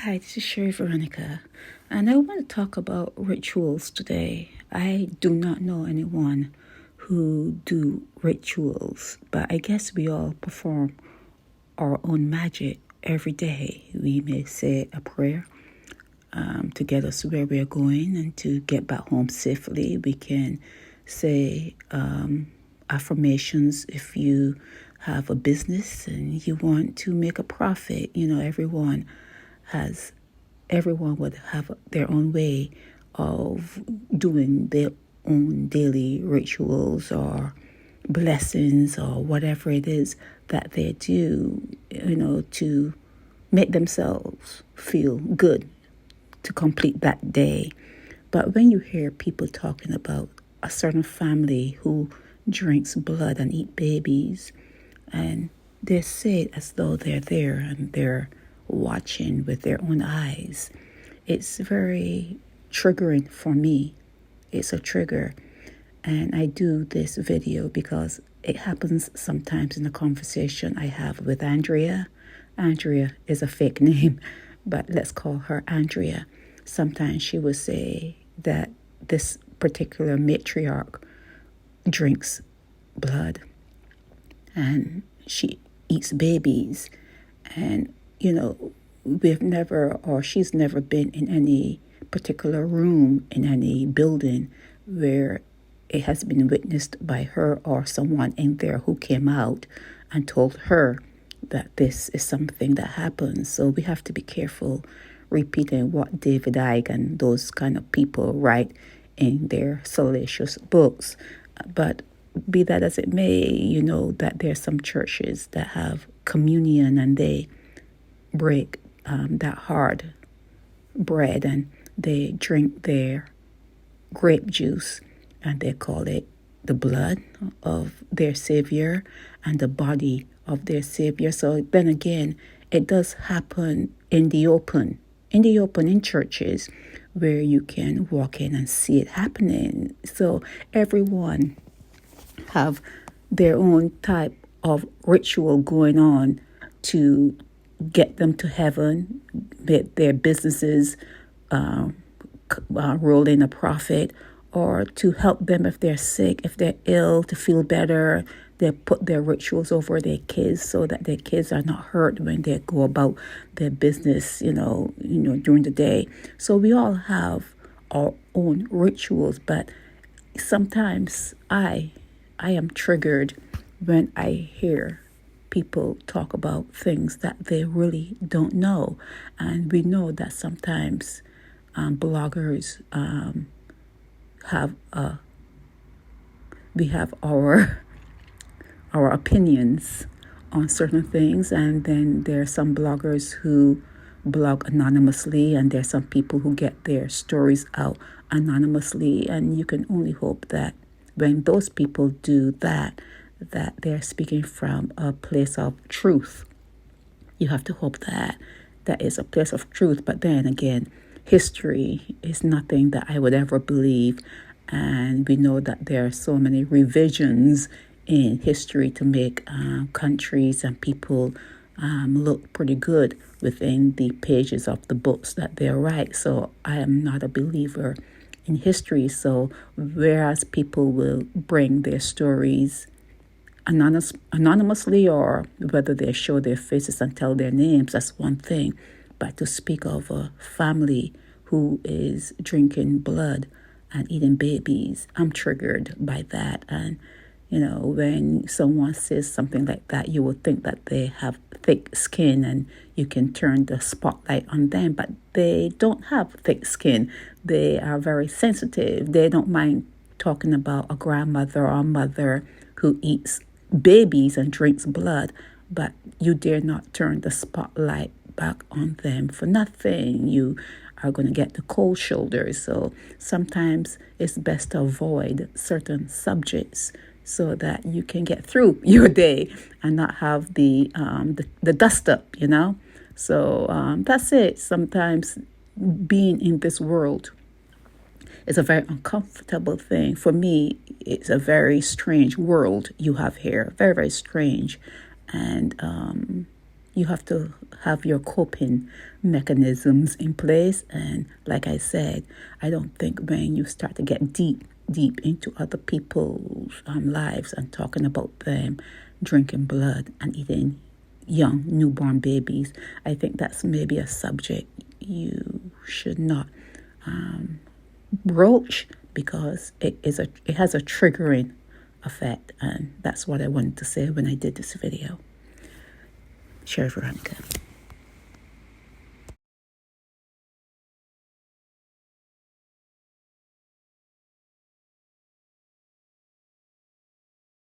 Hi, this is Sherry Veronica, and I want to talk about rituals today. I do not know anyone who do rituals, but I guess we all perform our own magic every day. We may say a prayer to get us where we are going and to get back home safely. We can say affirmations if you have a business and you want to make a profit. Everyone would have their own way of doing their own daily rituals or blessings or whatever it is that they do, to make themselves feel good to complete that day. But when you hear people talking about a certain family who drinks blood and eat babies, and they say it as though they're there and they're watching with their own eyes, it's very triggering for me. It's a trigger. And I do this video because it happens sometimes in a conversation I have with Andrea. Andrea is a fake name, but let's call her Andrea. Sometimes she will say that this particular matriarch drinks blood and she eats babies. And, she's never been in any particular room in any building where it has been witnessed by her or someone in there who came out and told her that this is something that happens. So we have to be careful repeating what David Icke and those kind of people write in their salacious books. But be that as it may, you know that there are some churches that have communion and they break that hard bread and they drink their grape juice and they call it the blood of their Savior and the body of their Savior. So then again, it does happen in the open in churches where you can walk in and see it happening. So everyone have their own type of ritual going on to get them to heaven, get their businesses roll in a profit, or to help them if they're sick, if they're ill, to feel better. They put their rituals over their kids so that their kids are not hurt when they go about their business, during the day. So we all have our own rituals, but sometimes I am triggered when I hear people talk about things that they really don't know. And we know that sometimes bloggers we have our opinions on certain things, and then there are some bloggers who blog anonymously, and there are some people who get their stories out anonymously, and you can only hope that when those people do that they're speaking from a place of truth. You have to hope that that is a place of truth. But then again, history is nothing that I would ever believe. And we know that there are so many revisions in history to make countries and people look pretty good within the pages of the books that they write. So I am not a believer in history. So whereas people will bring their stories anonymously, or whether they show their faces and tell their names, that's one thing. But to speak of a family who is drinking blood and eating babies, I'm triggered by that. And, when someone says something like that, you would think that they have thick skin and you can turn the spotlight on them. But they don't have thick skin. They are very sensitive. They don't mind talking about a grandmother or a mother who eats babies and drinks blood, but you dare not turn the spotlight back on them for nothing. You are going to get the cold shoulders. So sometimes it's best to avoid certain subjects so that you can get through your day and not have the dust up, So that's it. Sometimes being in this world is a very uncomfortable thing. For me, it's a very strange world you have here. Very, very strange. And You have to have your coping mechanisms in place. And like I said, I don't think when you start to get deep into other people's lives and talking about them drinking blood and eating young newborn babies, I think that's maybe a subject you should not broach, because it has a triggering effect. And that's what I wanted to say when I did this video. Share Veronica.